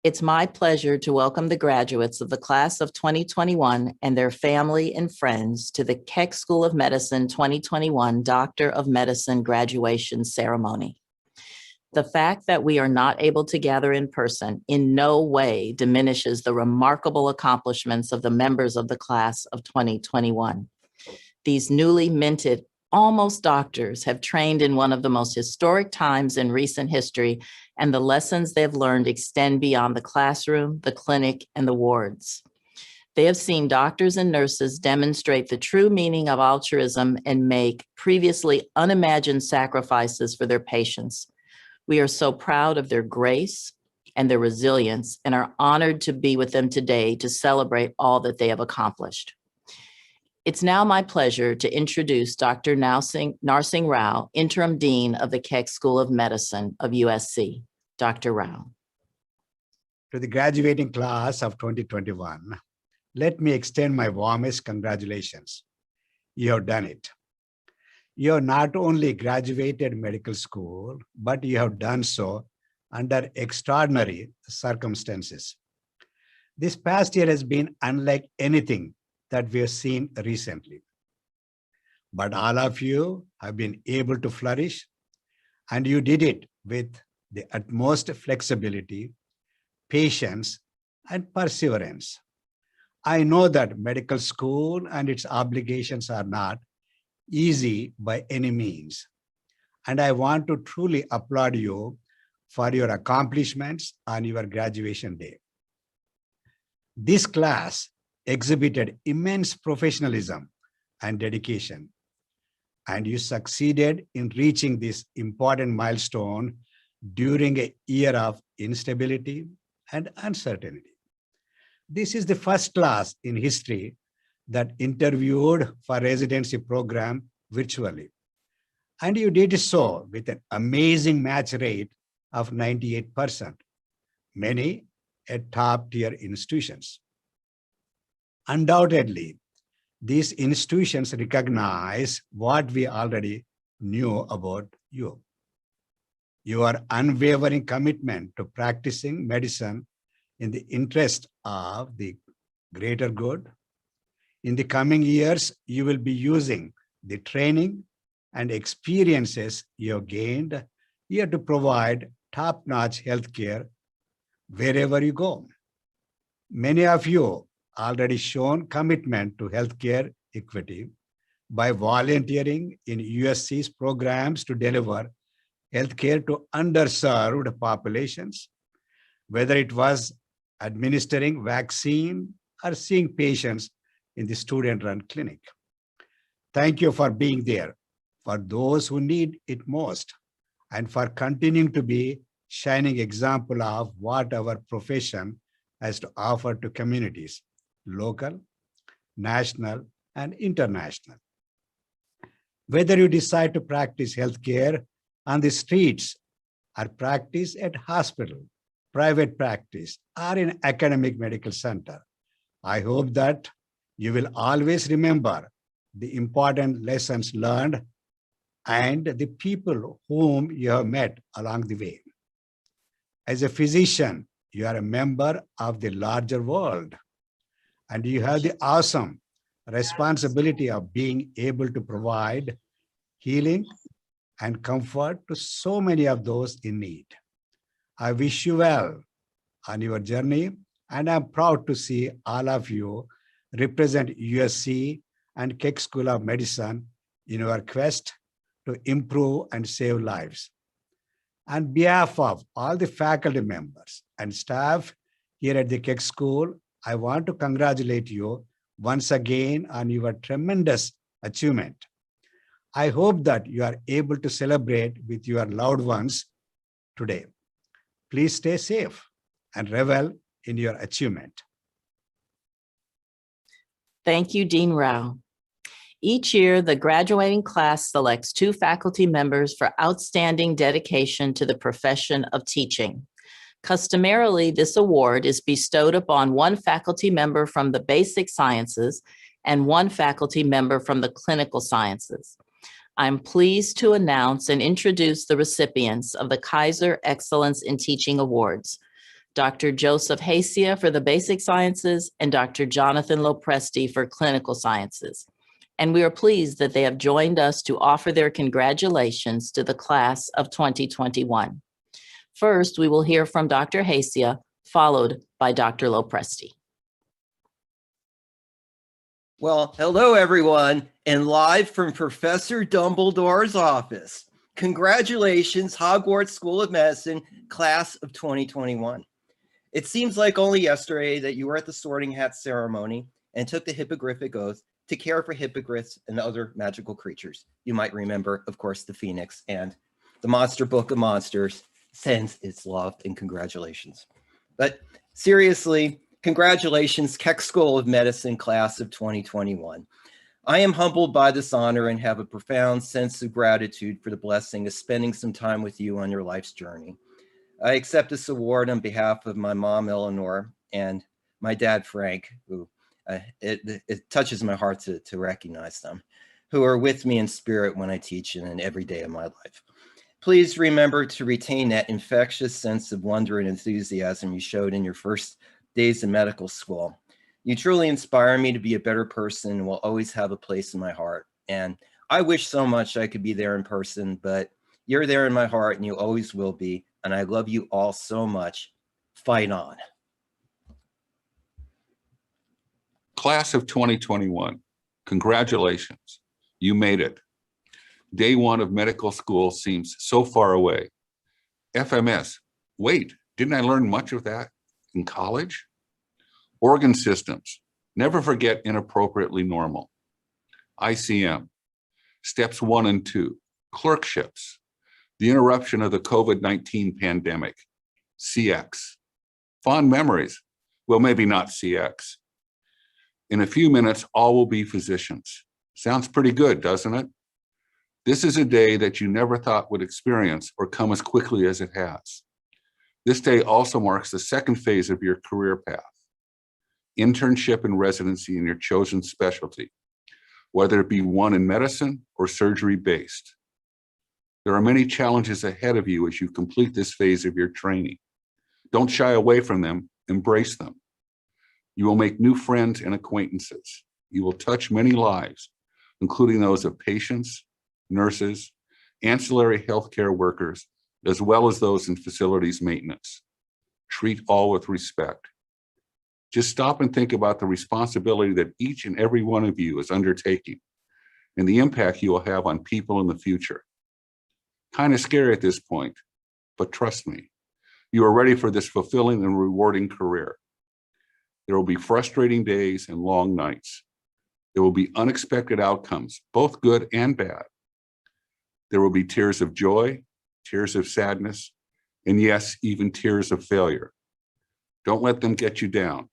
It's my pleasure to welcome the graduates of the class of 2021 and their family and friends to the Keck School of Medicine 2021 Doctor of Medicine graduation ceremony. The fact that we are not able to gather in person in no way diminishes the remarkable accomplishments of the members of the class of 2021. These newly minted almost doctors have trained in one of the most historic times in recent history, and the lessons they've learned extend beyond the classroom, the clinic, and the wards. They have seen doctors and nurses demonstrate the true meaning of altruism and make previously unimagined sacrifices for their patients. We are so proud of their grace and their resilience and are honored to be with them today to celebrate all that they have accomplished. It's now my pleasure to introduce Dr. Narsingh Rao, Interim Dean of the Keck School of Medicine of USC. Dr. Rao. To the graduating class of 2021, let me extend my warmest congratulations. You have done it. You have not only graduated medical school, but you have done so under extraordinary circumstances. This past year has been unlike anything that we have seen recently. But all of you have been able to flourish, and you did it with the utmost flexibility, patience, and perseverance. I know that medical school and its obligations are not easy by any means, and I want to truly applaud you for your accomplishments on your graduation day. This class exhibited immense professionalism and dedication, and you succeeded in reaching this important milestone during a year of instability and uncertainty. This is the first class in history that interviewed for residency program virtually, and you did so with an amazing match rate of 98%, many at top-tier institutions. Undoubtedly, these institutions recognize what we already knew about you. Your unwavering commitment to practicing medicine in the interest of the greater good. In the coming years, you will be using the training and experiences you have gained here to provide top-notch healthcare wherever you go. Many of you already shown commitment to healthcare equity by volunteering in USC's programs to deliver healthcare to underserved populations, whether it was administering vaccine or seeing patients in the student-run clinic. Thank you for being there for those who need it most, and for continuing to be shining example of what our profession has to offer to communities, local, national, and international. Whether you decide to practice healthcare on the streets or practice at hospital, private practice, or in academic medical center, I hope that you will always remember the important lessons learned and the people whom you have met along the way. As a physician, you are a member of the larger world, and you have the awesome responsibility of being able to provide healing and comfort to so many of those in need. I wish you well on your journey, and I'm proud to see all of you represent USC and Keck School of Medicine in our quest to improve and save lives. On behalf of all the faculty members and staff here at the Keck School, I want to congratulate you once again on your tremendous achievement. I hope that you are able to celebrate with your loved ones today. Please stay safe and revel in your achievement. Thank you, Dean Rao. Each year, the graduating class selects 2 faculty members for outstanding dedication to the profession of teaching. Customarily, this award is bestowed upon 1 faculty member from the basic sciences and 1 faculty member from the clinical sciences. I'm pleased to announce and introduce the recipients of the Kaiser Excellence in Teaching Awards. Dr. Joseph Hacia for the basic sciences, and Dr. Jonathan Lopresti for clinical sciences. And we are pleased that they have joined us to offer their congratulations to the class of 2021. First, we will hear from Dr. Hacia, followed by Dr. Lopresti. Well, hello, everyone, and live from Professor Dumbledore's office. Congratulations, Hogwarts School of Medicine, class of 2021. It seems like only yesterday that you were at the Sorting Hat ceremony and took the Hippogrific Oath to care for hippogriffs and other magical creatures. You might remember, of course, the Phoenix, and the Monster Book of Monsters sends its love and congratulations. But seriously, congratulations, Keck School of Medicine class of 2021. I am humbled by this honor and have a profound sense of gratitude for the blessing of spending some time with you on your life's journey. I accept this award on behalf of my mom, Eleanor, and my dad, Frank, who it touches my heart to recognize them, who are with me in spirit when I teach and in every day of my life. Please remember to retain that infectious sense of wonder and enthusiasm you showed in your first days in medical school. You truly inspire me to be a better person and will always have a place in my heart. And I wish so much I could be there in person, but you're there in my heart and you always will be. And I love you all so much. Fight on. Class of 2021, congratulations. You made it. Day one of medical school seems so far away. FMS, wait, didn't I learn much of that in college? Organ systems, never forget inappropriately normal. ICM, steps 1 and 2, clerkships, the interruption of the COVID-19 pandemic, CX, fond memories, well, maybe not CX. In a few minutes, all will be physicians. Sounds pretty good, doesn't it? This is a day that you never thought would experience or come as quickly as it has. This day also marks the second phase of your career path, internship and residency in your chosen specialty, whether it be one in medicine or surgery-based. There are many challenges ahead of you as you complete this phase of your training. Don't shy away from them, embrace them. You will make new friends and acquaintances. You will touch many lives, including those of patients, nurses, ancillary healthcare workers, as well as those in facilities maintenance. Treat all with respect. Just stop and think about the responsibility that each and every one of you is undertaking and the impact you will have on people in the future. Kind of scary at this point, but trust me, you are ready for this fulfilling and rewarding career. There will be frustrating days and long nights. There will be unexpected outcomes, both good and bad. There will be tears of joy, tears of sadness, and yes, even tears of failure. Don't let them get you down.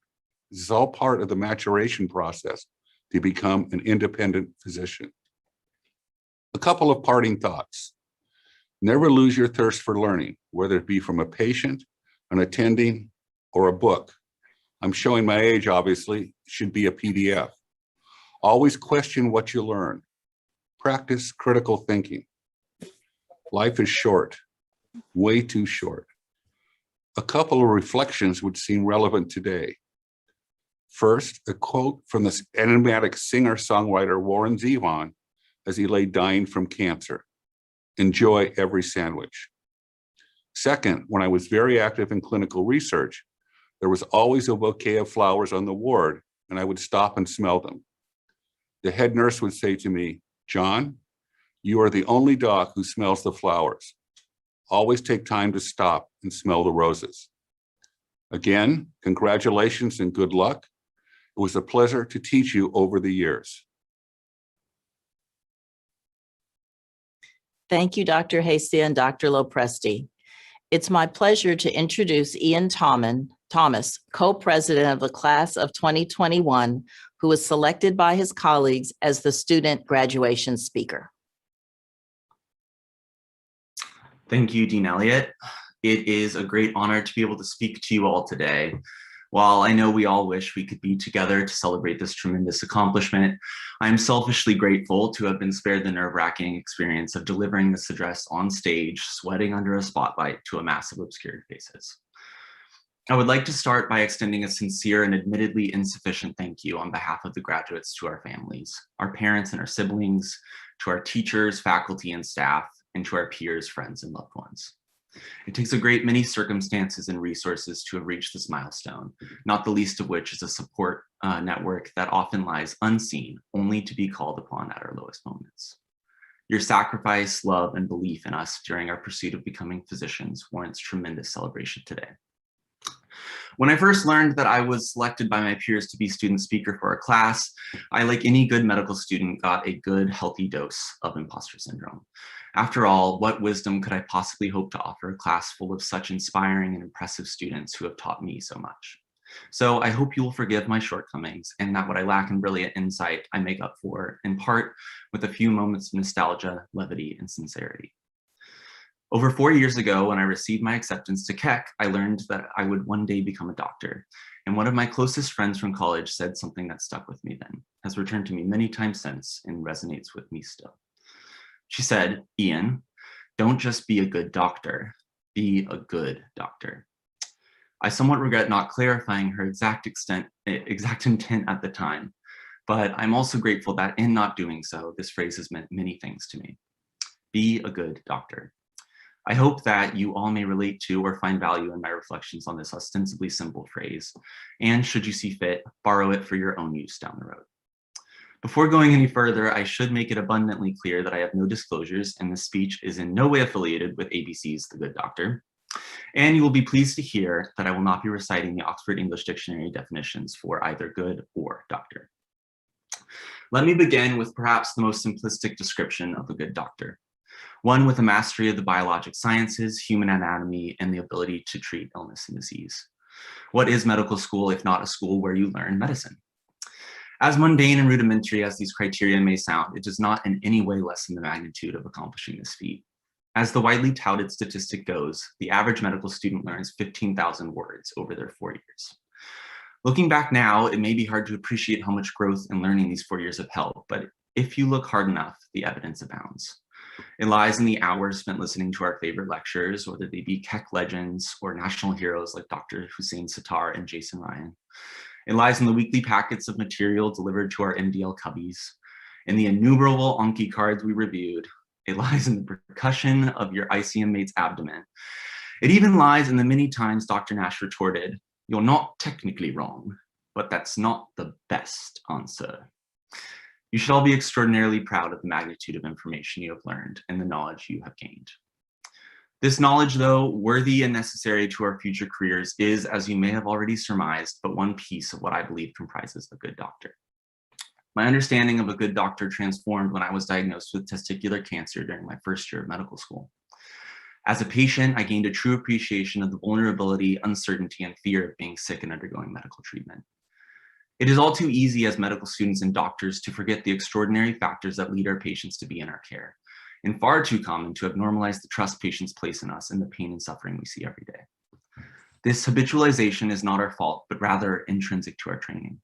This is all part of the maturation process to become an independent physician. A couple of parting thoughts. Never lose your thirst for learning, whether it be from a patient, an attending, or a book. I'm showing my age, obviously, should be a PDF. Always question what you learn. Practice critical thinking. Life is short, way too short. A couple of reflections would seem relevant today. First, a quote from the enigmatic singer-songwriter Warren Zevon as he lay dying from cancer. Enjoy every sandwich. Second, when I was very active in clinical research, there was always a bouquet of flowers on the ward, and I would stop and smell them. The head nurse would say to me, "John, you are the only doc who smells the flowers. Always take time to stop and smell the roses." Again, congratulations and good luck. It was a pleasure to teach you over the years. Thank you, Dr. Hacia and Dr. Lopresti. It's my pleasure to introduce Ian Thomas, co-president of the class of 2021, who was selected by his colleagues as the student graduation speaker. Thank you, Dean Elliott. It is a great honor to be able to speak to you all today. While I know we all wish we could be together to celebrate this tremendous accomplishment, I'm selfishly grateful to have been spared the nerve-wracking experience of delivering this address on stage, sweating under a spotlight to a mass of obscured faces. I would like to start by extending a sincere and admittedly insufficient thank you on behalf of the graduates to our families, our parents and our siblings, to our teachers, faculty, and staff, and to our peers, friends, and loved ones. It takes a great many circumstances and resources to have reached this milestone, not the least of which is a support network that often lies unseen, only to be called upon at our lowest moments. Your sacrifice, love, and belief in us during our pursuit of becoming physicians warrants tremendous celebration today. When I first learned that I was selected by my peers to be student speaker for our class, I, like any good medical student, got a good, healthy dose of imposter syndrome. After all, what wisdom could I possibly hope to offer a class full of such inspiring and impressive students who have taught me so much? So I hope you will forgive my shortcomings and that what I lack in brilliant insight, I make up for, in part, with a few moments of nostalgia, levity, and sincerity. Over 4 years ago, when I received my acceptance to Keck, I learned that I would one day become a doctor. And one of my closest friends from college said something that stuck with me then, has returned to me many times since, and resonates with me still. She said, "Ian, don't just be a good doctor, be a good doctor." I somewhat regret not clarifying her exact intent at the time, but I'm also grateful that in not doing so, this phrase has meant many things to me. Be a good doctor. I hope that you all may relate to or find value in my reflections on this ostensibly simple phrase, and should you see fit, borrow it for your own use down the road. Before going any further, I should make it abundantly clear that I have no disclosures, and this speech is in no way affiliated with ABC's The Good Doctor. And you will be pleased to hear that I will not be reciting the Oxford English Dictionary definitions for either good or doctor. Let me begin with perhaps the most simplistic description of a good doctor. One with a mastery of the biologic sciences, human anatomy, and the ability to treat illness and disease. What is medical school if not a school where you learn medicine? As mundane and rudimentary as these criteria may sound, it does not in any way lessen the magnitude of accomplishing this feat. As the widely touted statistic goes, the average medical student learns 15,000 words over their 4 years. Looking back now, it may be hard to appreciate how much growth and learning these 4 years have held, but if you look hard enough, the evidence abounds. It lies in the hours spent listening to our favorite lectures, whether they be Keck legends or national heroes like Dr. Hussein Sattar and Jason Ryan. It lies in the weekly packets of material delivered to our MDL cubbies, in the innumerable Anki cards we reviewed. It lies in the percussion of your ICM mate's abdomen. It even lies in the many times Dr. Nash retorted, "You're not technically wrong, but that's not the best answer." You should all be extraordinarily proud of the magnitude of information you have learned and the knowledge you have gained. This knowledge, though worthy and necessary to our future careers, is, as you may have already surmised, but one piece of what I believe comprises a good doctor. My understanding of a good doctor transformed when I was diagnosed with testicular cancer during my first year of medical school. As a patient, I gained a true appreciation of the vulnerability, uncertainty, and fear of being sick and undergoing medical treatment. It is all too easy as medical students and doctors to forget the extraordinary factors that lead our patients to be in our care, and far too common to have normalized the trust patients place in us and the pain and suffering we see every day. This habitualization is not our fault, but rather intrinsic to our training.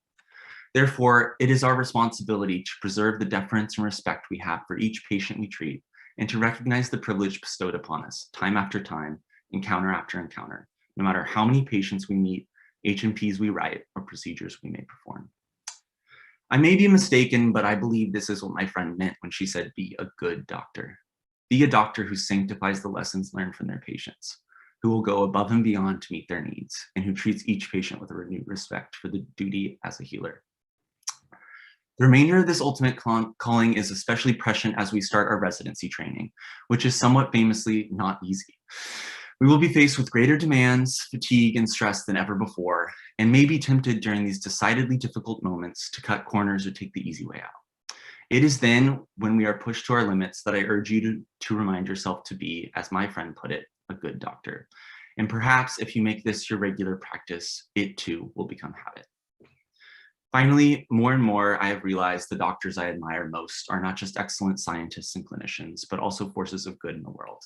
Therefore, it is our responsibility to preserve the deference and respect we have for each patient we treat, and to recognize the privilege bestowed upon us time after time, encounter after encounter, no matter how many patients we meet, H&Ps we write, or procedures we may perform. I may be mistaken, but I believe this is what my friend meant when she said, be a good doctor. Be a doctor who sanctifies the lessons learned from their patients, who will go above and beyond to meet their needs, and who treats each patient with a renewed respect for the duty as a healer. The remainder of this ultimate calling is especially prescient as we start our residency training, which is somewhat famously not easy. We will be faced with greater demands, fatigue, and stress than ever before, and may be tempted during these decidedly difficult moments to cut corners or take the easy way out. It is then, when we are pushed to our limits, that I urge you to remind yourself to be, as my friend put it, a good doctor. And perhaps if you make this your regular practice, it too will become habit. Finally, more and more, I have realized the doctors I admire most are not just excellent scientists and clinicians, but also forces of good in the world.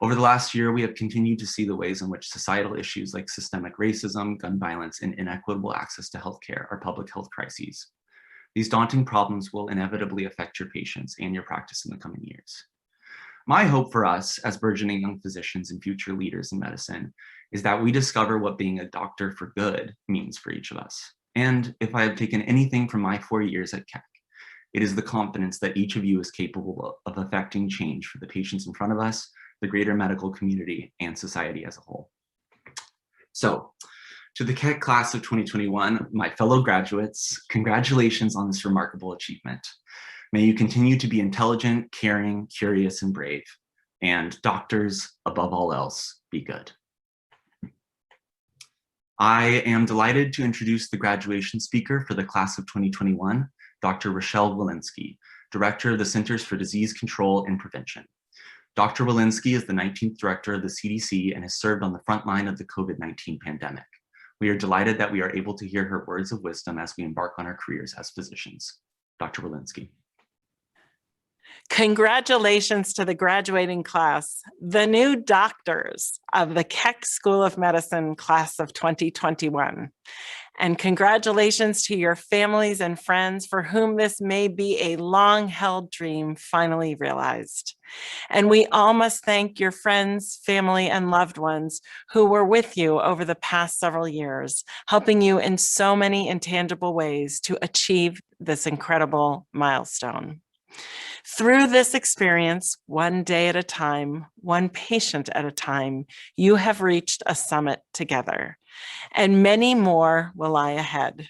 Over the last year, we have continued to see the ways in which societal issues like systemic racism, gun violence, and inequitable access to healthcare are public health crises. These daunting problems will inevitably affect your patients and your practice in the coming years. My hope for us as burgeoning young physicians and future leaders in medicine is that we discover what being a doctor for good means for each of us. And if I have taken anything from my 4 years at Keck, it is the confidence that each of you is capable of affecting change for the patients in front of us, the greater medical community, and society as a whole. So, to the Keck class of 2021, my fellow graduates, congratulations on this remarkable achievement. May you continue to be intelligent, caring, curious, and brave. And doctors, above all else, be good. I am delighted to introduce the graduation speaker for the class of 2021, Dr. Rochelle Walensky, Director of the Centers for Disease Control and Prevention. Dr. Walensky is the 19th Director of the CDC and has served on the front line of the COVID-19 pandemic. We are delighted that we are able to hear her words of wisdom as we embark on our careers as physicians. Dr. Walensky. Congratulations to the graduating class, the new doctors of the Keck School of Medicine class of 2021. And congratulations to your families and friends for whom this may be a long-held dream finally realized. And we all must thank your friends, family, and loved ones who were with you over the past several years, helping you in so many intangible ways to achieve this incredible milestone. Through this experience, one day at a time, one patient at a time, you have reached a summit together, and many more will lie ahead.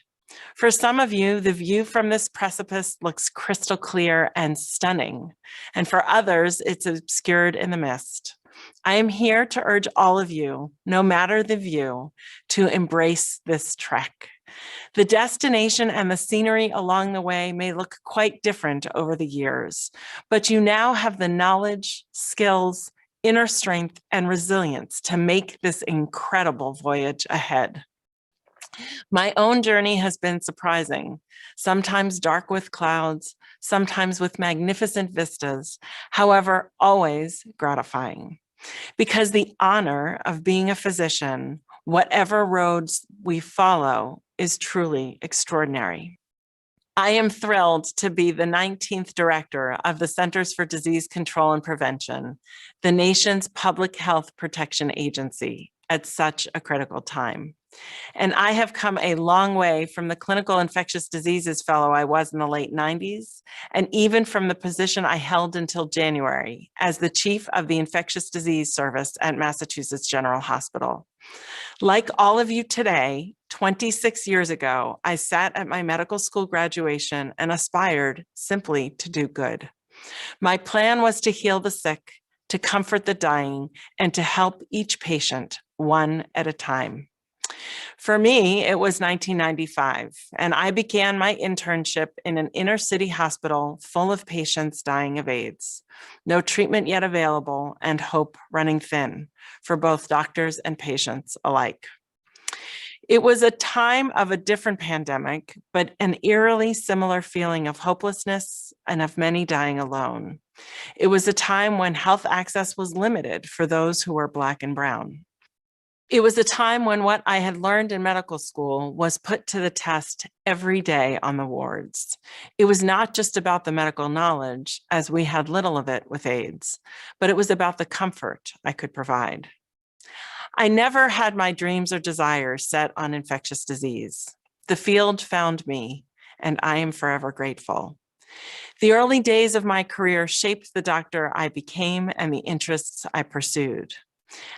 For some of you, the view from this precipice looks crystal clear and stunning, and for others, it's obscured in the mist. I am here to urge all of you, no matter the view, to embrace this trek. The destination and the scenery along the way may look quite different over the years, but you now have the knowledge, skills, inner strength, and resilience to make this incredible voyage ahead. My own journey has been surprising, sometimes dark with clouds, sometimes with magnificent vistas, however, always gratifying. Because the honor of being a physician, whatever roads we follow, is truly extraordinary. I am thrilled to be the 19th Director of the Centers for Disease Control and Prevention, the nation's public health protection agency, at such a critical time. And I have come a long way from the clinical infectious diseases fellow I was in the late 90s, and even from the position I held until January as the chief of the infectious disease service at Massachusetts General Hospital. Like all of you today, 26 years ago, I sat at my medical school graduation and aspired simply to do good. My plan was to heal the sick, to comfort the dying, and to help each patient one at a time. For me, it was 1995, and I began my internship in an inner city hospital full of patients dying of AIDS. No treatment yet available, and hope running thin for both doctors and patients alike. It was a time of a different pandemic, but an eerily similar feeling of hopelessness and of many dying alone. It was a time when health access was limited for those who were Black and brown. It was a time when what I had learned in medical school was put to the test every day on the wards. It was not just about the medical knowledge, as we had little of it with AIDS, but it was about the comfort I could provide. I never had my dreams or desires set on infectious disease. The field found me, and I am forever grateful. The early days of my career shaped the doctor I became and the interests I pursued.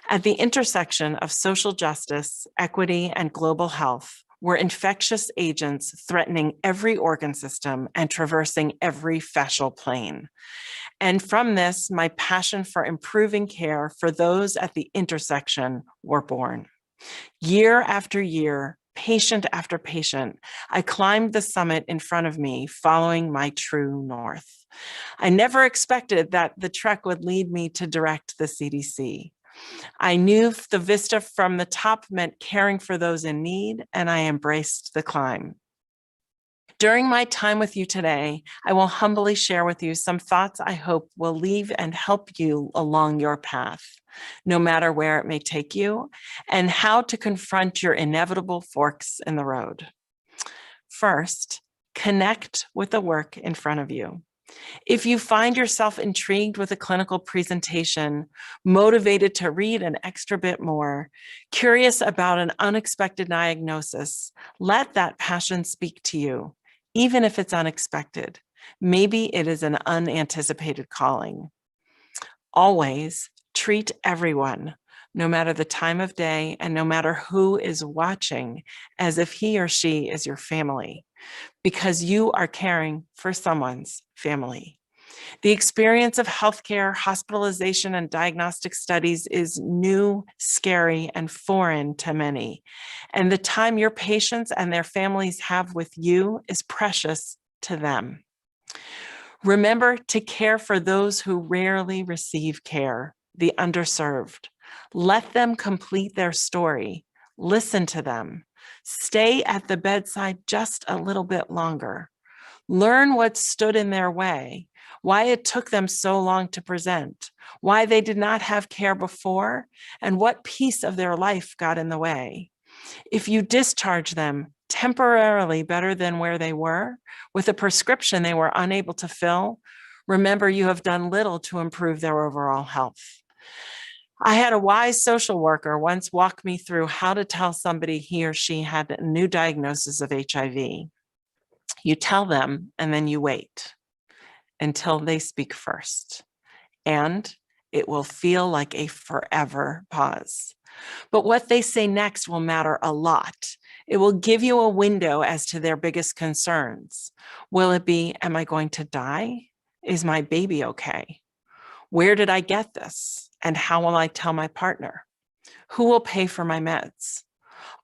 At the intersection of social justice, equity, and global health were infectious agents threatening every organ system and traversing every fascial plane. And from this, my passion for improving care for those at the intersection were born. Year after year, patient after patient, I climbed the summit in front of me, following my true north. I never expected that the trek would lead me to direct the CDC. I knew the vista from the top meant caring for those in need, and I embraced the climb. During my time with you today, I will humbly share with you some thoughts I hope will leave and help you along your path, no matter where it may take you, and how to confront your inevitable forks in the road. First, connect with the work in front of you. If you find yourself intrigued with a clinical presentation, motivated to read an extra bit more, curious about an unexpected diagnosis, let that passion speak to you, even if it's unexpected. Maybe it is an unanticipated calling. Always treat everyone, no matter the time of day and no matter who is watching, as if he or she is your family, because you are caring for someone's family. The experience of healthcare, hospitalization, and diagnostic studies is new, scary, and foreign to many. And the time your patients and their families have with you is precious to them. Remember to care for those who rarely receive care, the underserved. Let them complete their story. Listen to them. Stay at the bedside just a little bit longer. Learn what stood in their way, why it took them so long to present, why they did not have care before, and what piece of their life got in the way. If you discharge them temporarily better than where they were, with a prescription they were unable to fill, remember you have done little to improve their overall health. I had a wise social worker once walk me through how to tell somebody he or she had a new diagnosis of HIV. You tell them and then you wait until they speak first. And it will feel like a forever pause. But what they say next will matter a lot. It will give you a window as to their biggest concerns. Will it be, am I going to die? Is my baby okay? Where did I get this? And how will I tell my partner? Who will pay for my meds?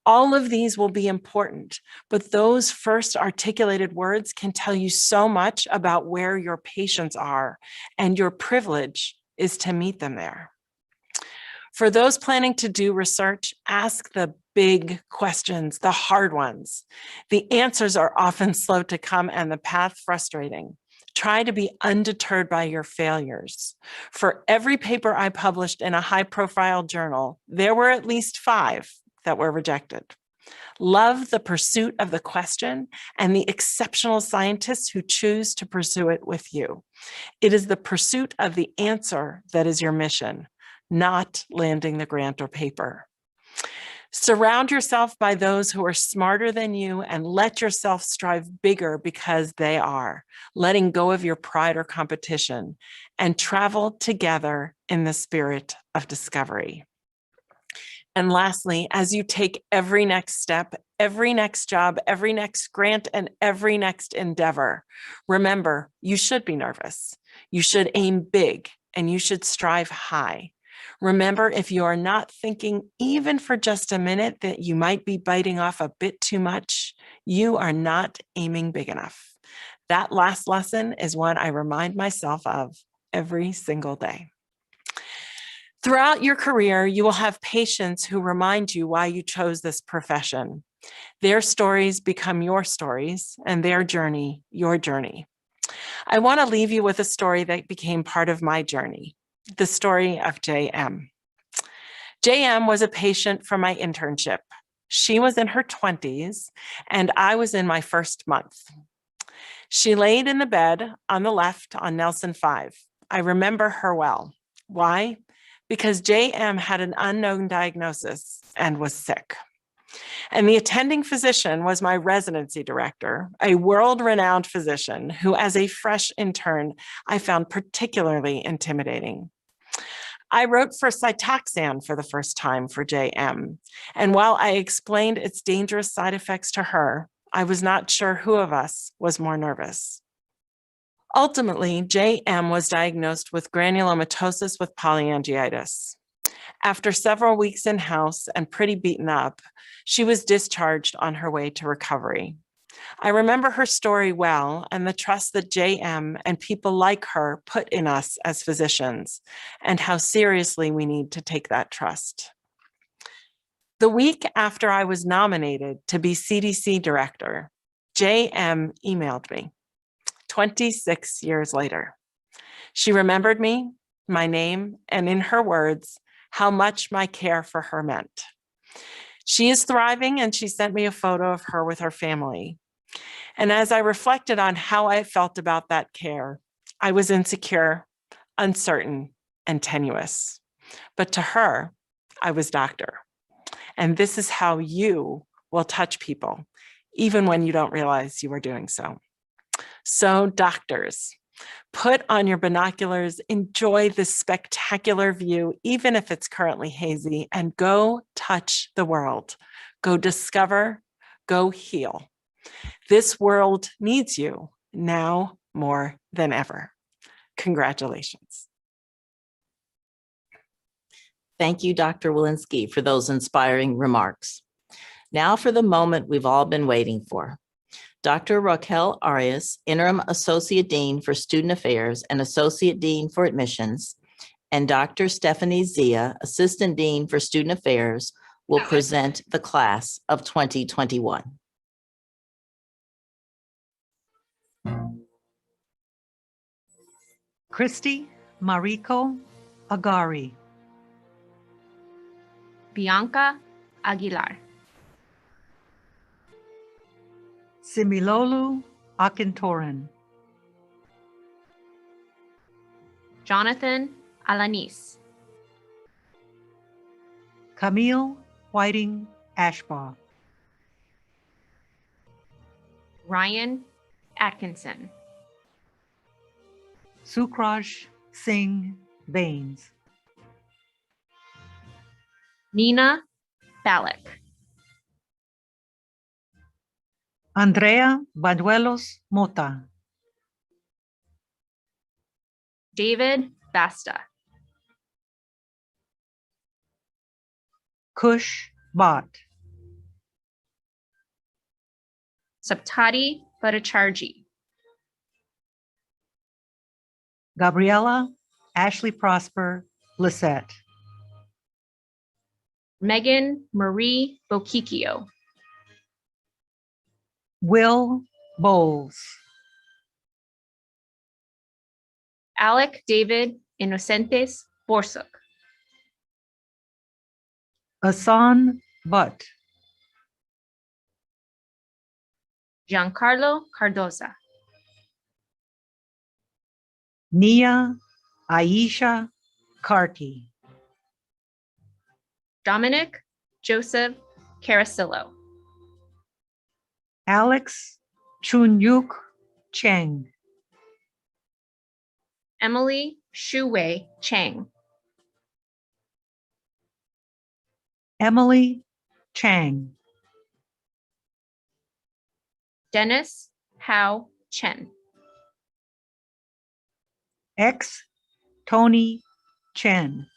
All of these will be important, but those first articulated words can tell you so much about where your patients are, and your privilege is to meet them there. For those planning to do research, ask the big questions, the hard ones. The answers are often slow to come and the path frustrating. Try to be undeterred by your failures. For every paper I published in a high-profile journal, there were at least 5 that were rejected. Love the pursuit of the question and the exceptional scientists who choose to pursue it with you. It is the pursuit of the answer that is your mission, not landing the grant or paper. Surround yourself by those who are smarter than you and let yourself strive bigger because they are, letting go of your pride or competition, and travel together in the spirit of discovery. And lastly, as you take every next step, every next job, every next grant, and every next endeavor, remember, you should be nervous. You should aim big and you should strive high. Remember, if you are not thinking even for just a minute that you might be biting off a bit too much, you are not aiming big enough. That last lesson is one I remind myself of every single day. Throughout your career, you will have patients who remind you why you chose this profession. Their stories become your stories, and their journey, your journey. I want to leave you with a story that became part of my journey, the story of JM. JM was a patient from my internship. She was in her 20s, and I was in my first month. She laid in the bed on the left on Nelson 5. I remember her well. Why? Because JM had an unknown diagnosis and was sick. And the attending physician was my residency director, a world-renowned physician who, as a fresh intern, I found particularly intimidating. I wrote for Cytoxan for the first time for JM, and while I explained its dangerous side effects to her, I was not sure who of us was more nervous. Ultimately, JM was diagnosed with granulomatosis with polyangiitis. After several weeks in-house and pretty beaten up, she was discharged on her way to recovery. I remember her story well and the trust that JM and people like her put in us as physicians, and how seriously we need to take that trust. The week after I was nominated to be CDC director, JM emailed me 26 years later. She remembered me, my name, and in her words, how much my care for her meant. She is thriving, and she sent me a photo of her with her family. And as I reflected on how I felt about that care, I was insecure, uncertain, and tenuous. But to her, I was doctor. And this is how you will touch people, even when you don't realize you are doing so. So doctors, put on your binoculars, enjoy this spectacular view, even if it's currently hazy, and go touch the world. Go discover, go heal. This world needs you now more than ever. Congratulations. Thank you, Dr. Walensky, for those inspiring remarks. Now for the moment we've all been waiting for. Dr. Raquel Arias, Interim Associate Dean for Student Affairs and Associate Dean for Admissions, and Dr. Stephanie Zia, Assistant Dean for Student Affairs, will present the class of 2021. Christy Mariko Agari. Bianca Aguilar. Similolu Akintoran. Jonathan Alanis. Camille Whiting Ashbaugh. Ryan Atkinson. Sukraj Singh Bains. Nina Balak. Andrea Baduelos Mota. David Basta. Kush Bhatt. Saptati Bhattacharjee. Gabriella Ashley Prosper Lissette. Megan Marie Bokikio. Will Bowles. Alec David Inocentes Borsuk. Asan Butt. Giancarlo Cardoza. Nia Aisha Karki. Dominic Joseph Carasillo. Alex Chunyuk Cheng. Emily Shuwei Chang. Emily Chang. Dennis Hao Chen. X Tony Chen.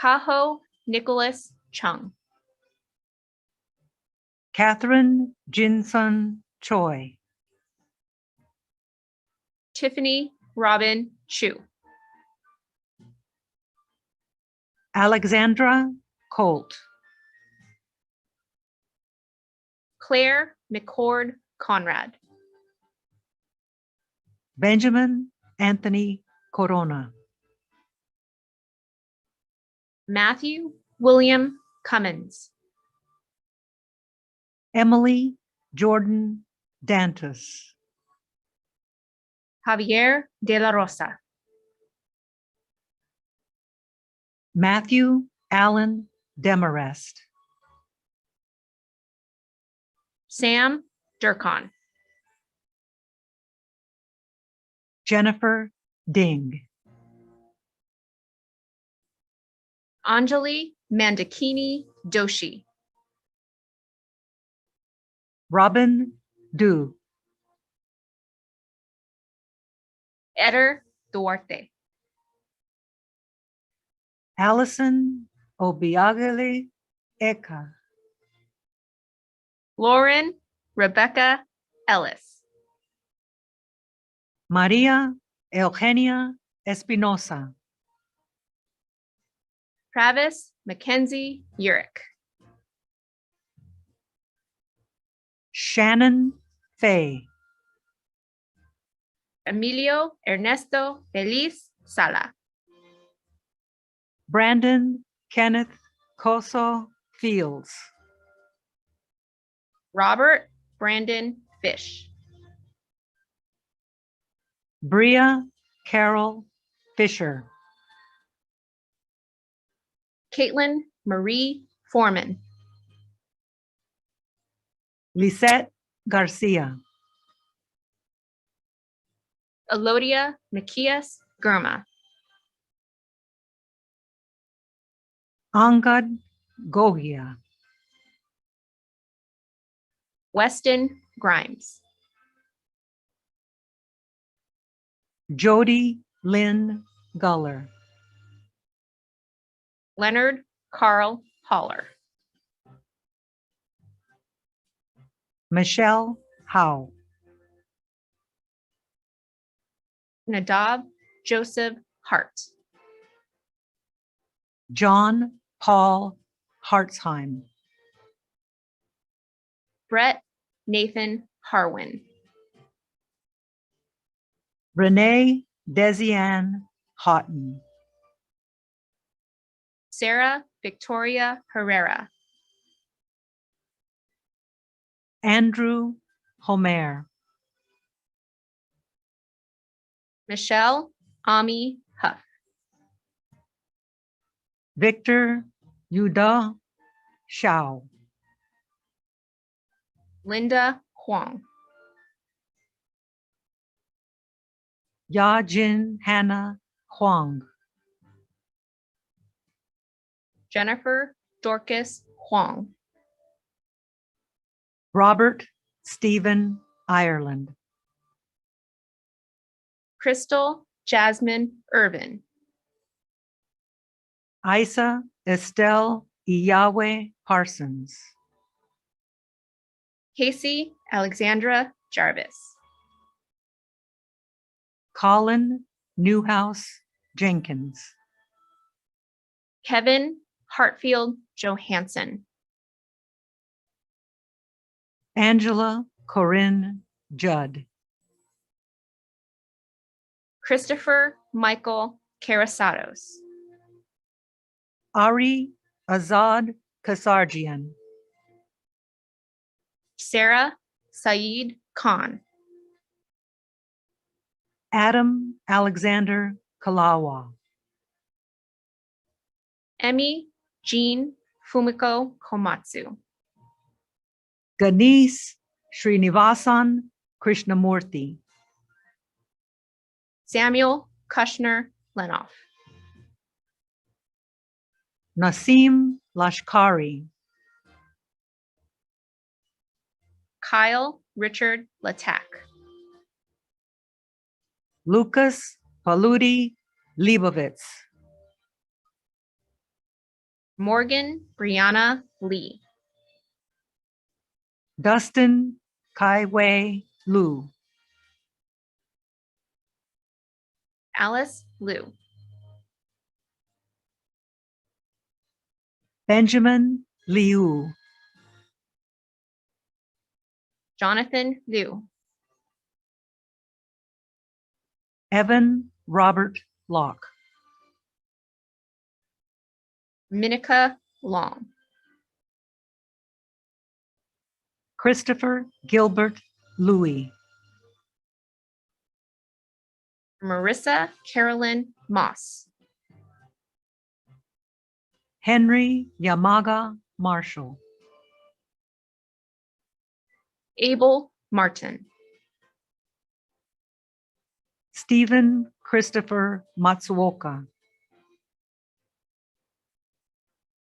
Kaho Nicholas Chung. Catherine Jinsun Choi. Tiffany Robin Chu. Alexandra Colt. Claire McCord Conrad. Benjamin Anthony Corona. Matthew William Cummins. Emily Jordan Dantus. Javier de la Rosa. Matthew Allen Demarest. Sam Durkon. Jennifer Ding. Anjali Mandakini Doshi. Robin Du. Eder Duarte. Allison Obiageli Eka. Lauren Rebecca Ellis. Maria Eugenia Espinosa. Travis Mackenzie Urick. Shannon Fay. Emilio Ernesto Feliz Sala. Brandon Kenneth Coso Fields. Robert Brandon Fish. Bria Carol Fisher. Caitlin Marie Foreman. Lisette Garcia. Elodia Nikias Gurma. Angad Gogia. Weston Grimes. Jody Lynn Guller. Leonard Carl Holler. Michelle Howe. Nadab Joseph Hart. John Paul Hartzheim. Brett Nathan Harwin. Renee Desianne Houghton. Sarah Victoria Herrera. Andrew Homer. Michelle Ami Huff. Victor Yuda Shao. Linda Huang. Yajin Hannah Huang. Jennifer Dorcas Huang. Robert Stephen Ireland. Crystal Jasmine Irvin. Isa Estelle Iyawe Parsons. Casey Alexandra Jarvis. Colin Newhouse Jenkins. Kevin Hartfield Johansson. Angela Corinne Judd. Christopher Michael Karasatos. Ari Azad Kasarjian. Sarah Saeed Khan. Adam Alexander Kalawa. Emmy Jean Fumiko Komatsu. Ganesh Srinivasan Krishnamurthy. Samuel Kushner Lenoff. Nasim Lashkari. Kyle Richard Latak. Lucas Paludi Leibovitz. Morgan Brianna Lee. Dustin Kaiwei Lu. Alice Liu. Benjamin Liu. Jonathan Liu. Evan Robert Locke. Minika Long. Christopher Gilbert Louis. Marissa Carolyn Moss. Henry Yamaga Marshall. Abel Martin. Stephen Christopher Matsuoka.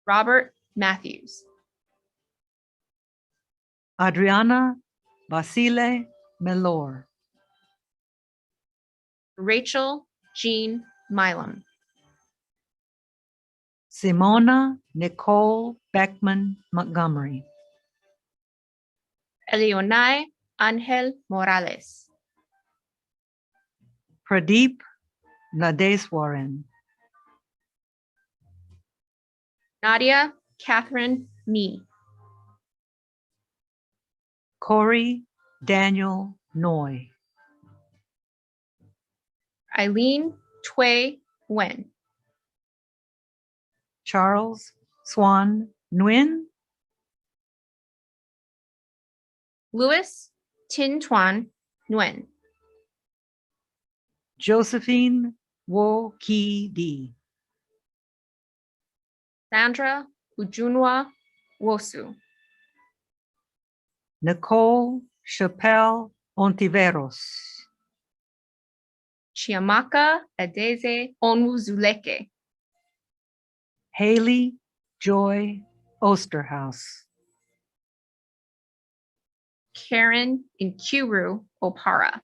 Robert Matthews. Adriana Basile Melor. Rachel Jean Milam. Simona Nicole Beckman Montgomery. Eleonai Angel Morales. Pradeep Nadeswaran. Nadia Catherine Mee. Corey Daniel Noy. Eileen Tway Wen. Charles Swan Nguyen. Louis Tin Tuan Nguyen. Josephine Wo Ki Di, Sandra Ujunwa Wosu, Nicole Chappelle Ontiveros, Chiamaka Adeze Onwuzuleke, Haley Joy Osterhaus, Karen Inkiru Opara,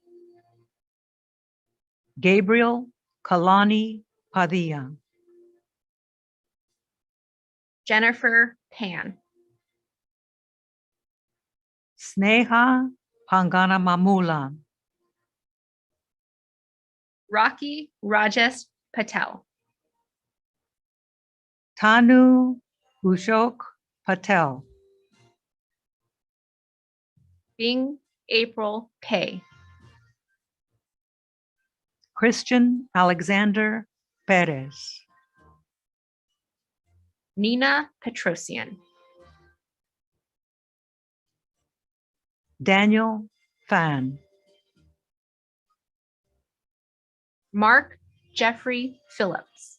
Gabriel Kalani Padilla, Jennifer Pan, Sneha Pangana Mamulan, Rocky Rajesh Patel, Tanu Ushok Patel, Bing April Pei, Christian Alexander Perez, Nina Petrosian, Daniel Fan, Mark Jeffrey Phillips,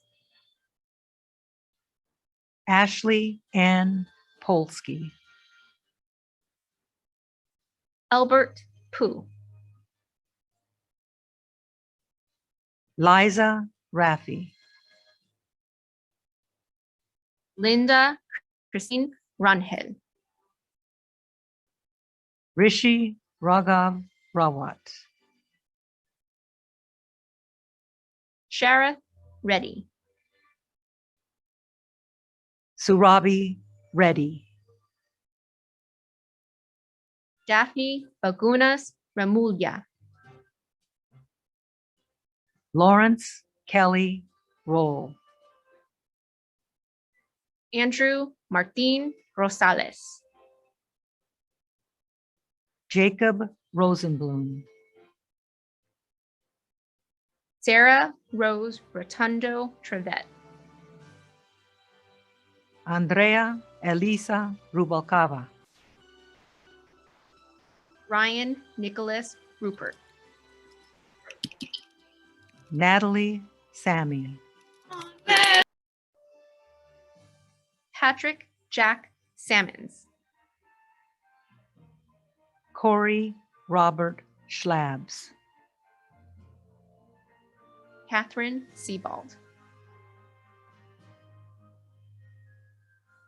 Ashley Ann Polsky, Albert Pooh, Liza Raffi, Linda Christine Runhill, Rishi Raghav Rawat, Shara Reddy, Surabi Reddy, Daphne Bagunas Ramulya, Lawrence Kelly Roll, Andrew Martin Rosales, Jacob Rosenblum, Sarah Rose Rotundo Trevet, Andrea Elisa Rubalcava, Ryan Nicholas Rupert, Natalie Sammy, Patrick Jack Sammons, Corey Robert Schlabs, Catherine Sebald,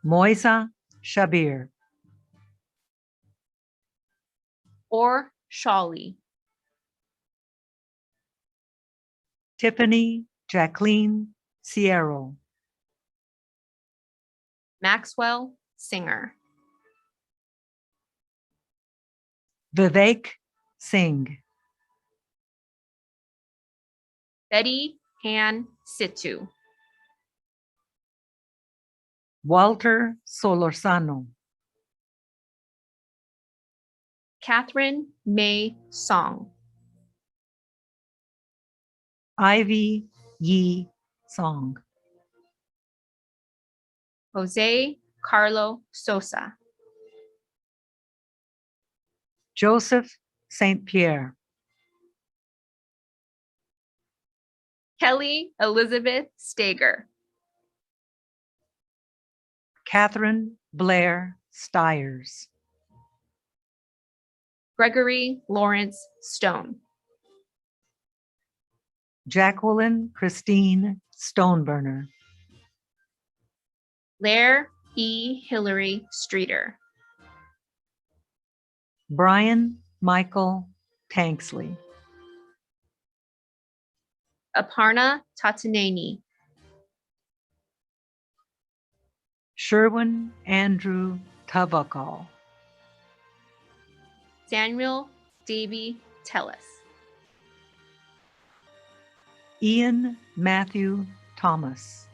Moisa Shabir, or Shawley, Tiffany Jacqueline Sierro, Maxwell Singer, Vivek Singh, Betty Ann Situ, Walter Solorzano, Catherine May Song, Ivy Yi Song, Jose Carlo Sosa, Joseph St. Pierre, Kelly Elizabeth Stager, Catherine Blair Stiers, Gregory Lawrence Stone, Jacqueline Christine Stoneburner, Lair E. Hillary Streeter, Brian Michael Tanksley, Aparna Tataneni, Sherwin Andrew Tavakal, Samuel Davy Tellis, Ian Matthew Thomas,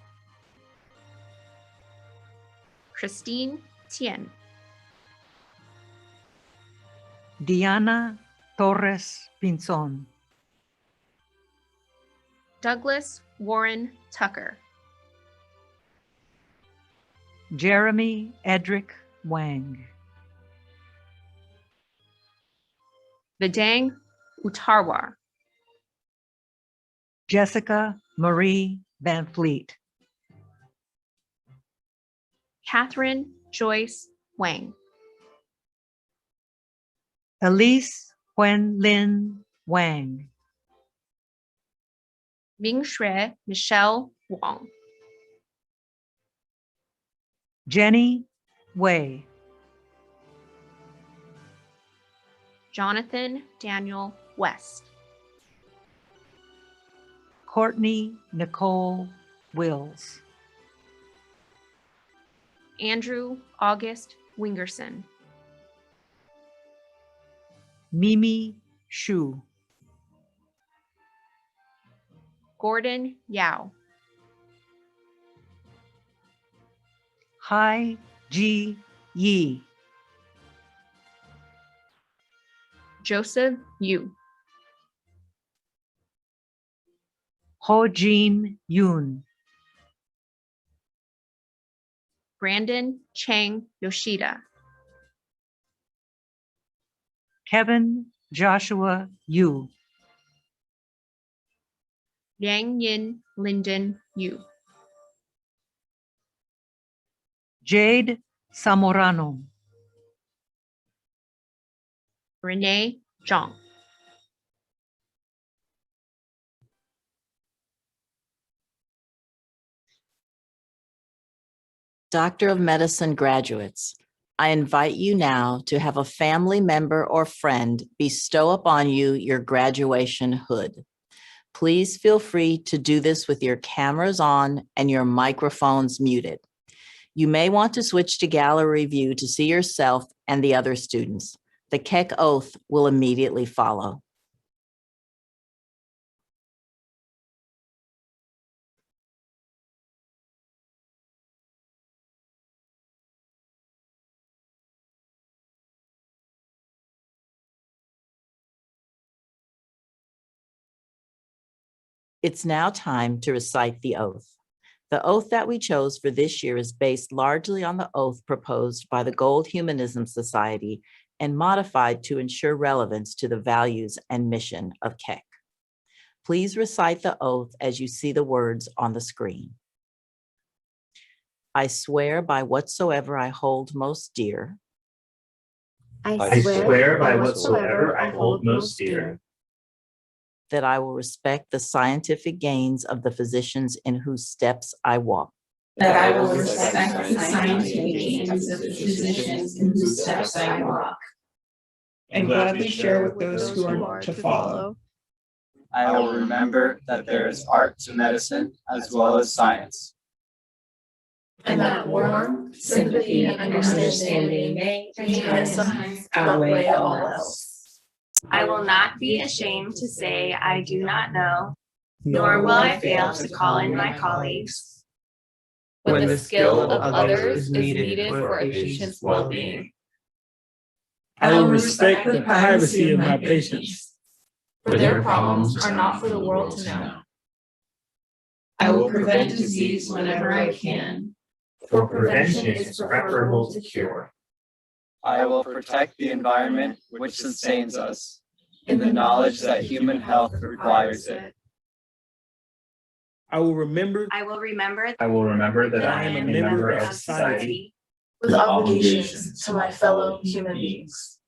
Christine Tien, Diana Torres Pinzon, Douglas Warren Tucker, Jeremy Edric Wang, Vidang Uttarwar, Jessica Marie Van Fleet, Catherine Joyce Wang, Elise Huen Lin Wang, Mingshui Michelle Wang, Jenny Wei, Jonathan Daniel West, Courtney Nicole Wills, Andrew August Wingerson, Mimi Shu, Gordon Yao, Hai Ji Yi, Joseph Yu, Ho Jin Yoon, Brandon Chang Yoshida, Kevin Joshua Yu, Yang Yin Linden Yu, Jade Samorano, Renee Zhang, Doctor of Medicine graduates, I invite you now to have a family member or friend bestow upon you your graduation hood. Please feel free to do this with your cameras on and your microphones muted. You may want to switch to gallery view to see yourself and the other students. The Keck oath will immediately follow. It's now time to recite the oath. The oath that we chose for this year is based largely on the oath proposed by the Gold Humanism Society and modified to ensure relevance to the values and mission of Keck. Please recite the oath as you see the words on the screen. I swear by whatsoever I hold most dear I swear by whatsoever I hold most dear that I will respect the scientific gains of the physicians in whose steps I walk. that I will respect the scientific gains of the physicians in whose steps I walk, and gladly share with those who are to follow. I will remember that there is art to medicine as well as science, and that warmth, sympathy, and understanding may sometimes outweigh all else. I will not be ashamed to say I do not know, nor will I fail to call in my colleagues when the skill of others is needed for a patient's well-being. I will respect the privacy of my patients, for their problems are not for the world to know. I will prevent disease whenever I can, for prevention is preferable to cure. I will protect the environment which sustains us, in the knowledge that human health requires it. I will remember I will remember that I am a member of society with obligations to my fellow human beings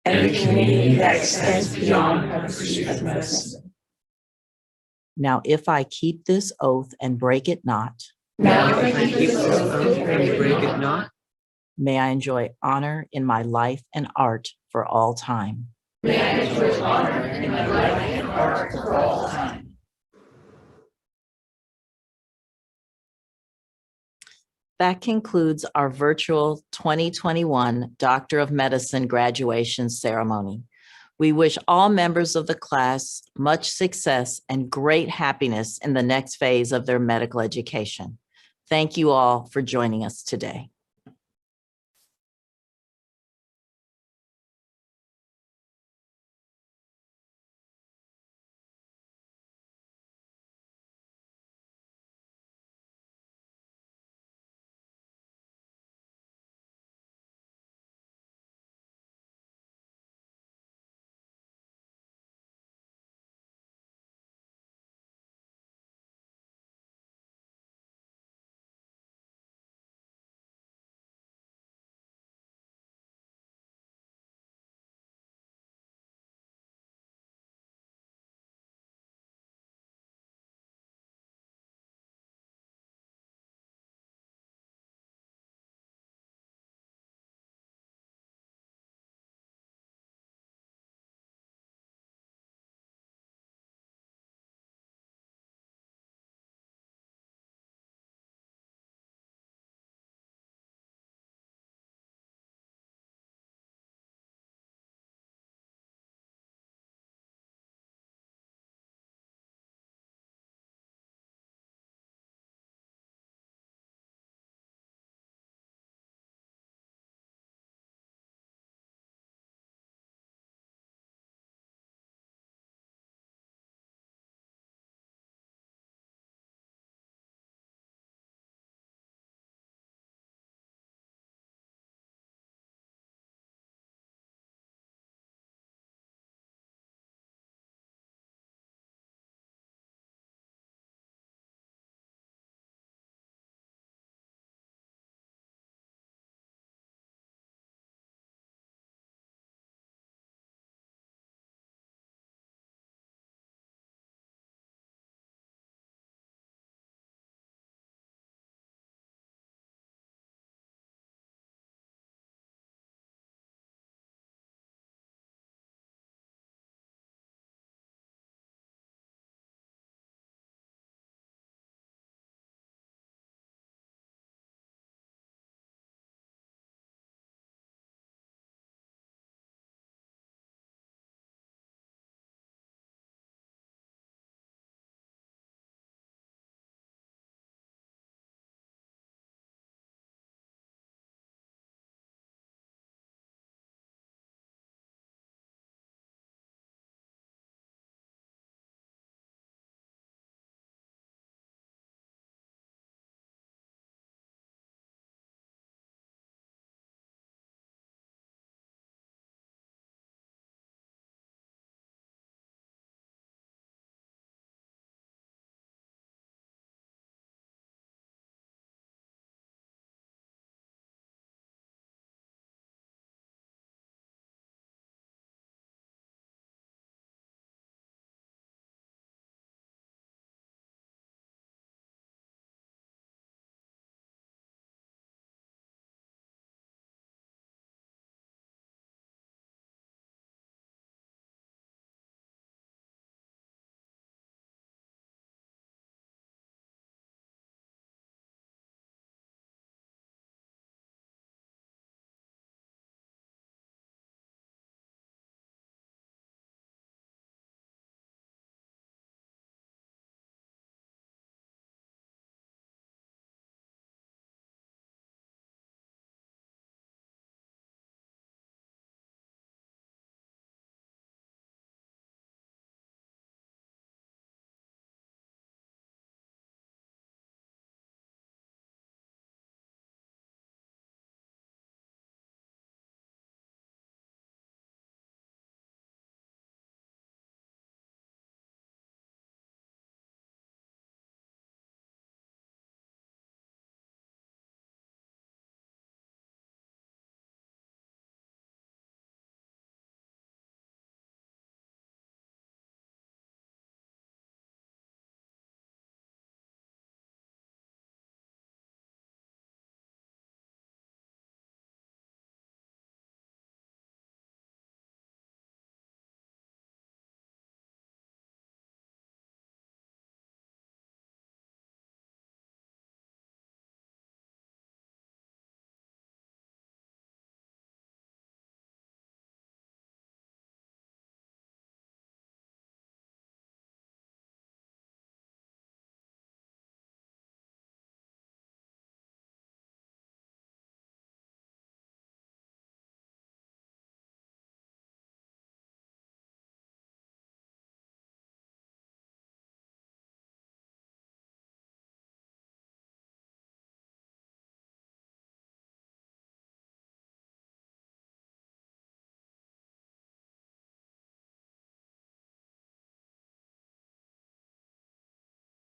and a community that extends beyond our pursuit of medicine. Now, if I keep this oath and break it not, Now, if I keep this oath and break it not, may I enjoy honor in my life and art for all time. may I enjoy honor in my life and art for all time. That concludes our virtual 2021 Doctor of Medicine graduation ceremony. We wish all members of the class much success and great happiness in the next phase of their medical education. Thank you all for joining us today.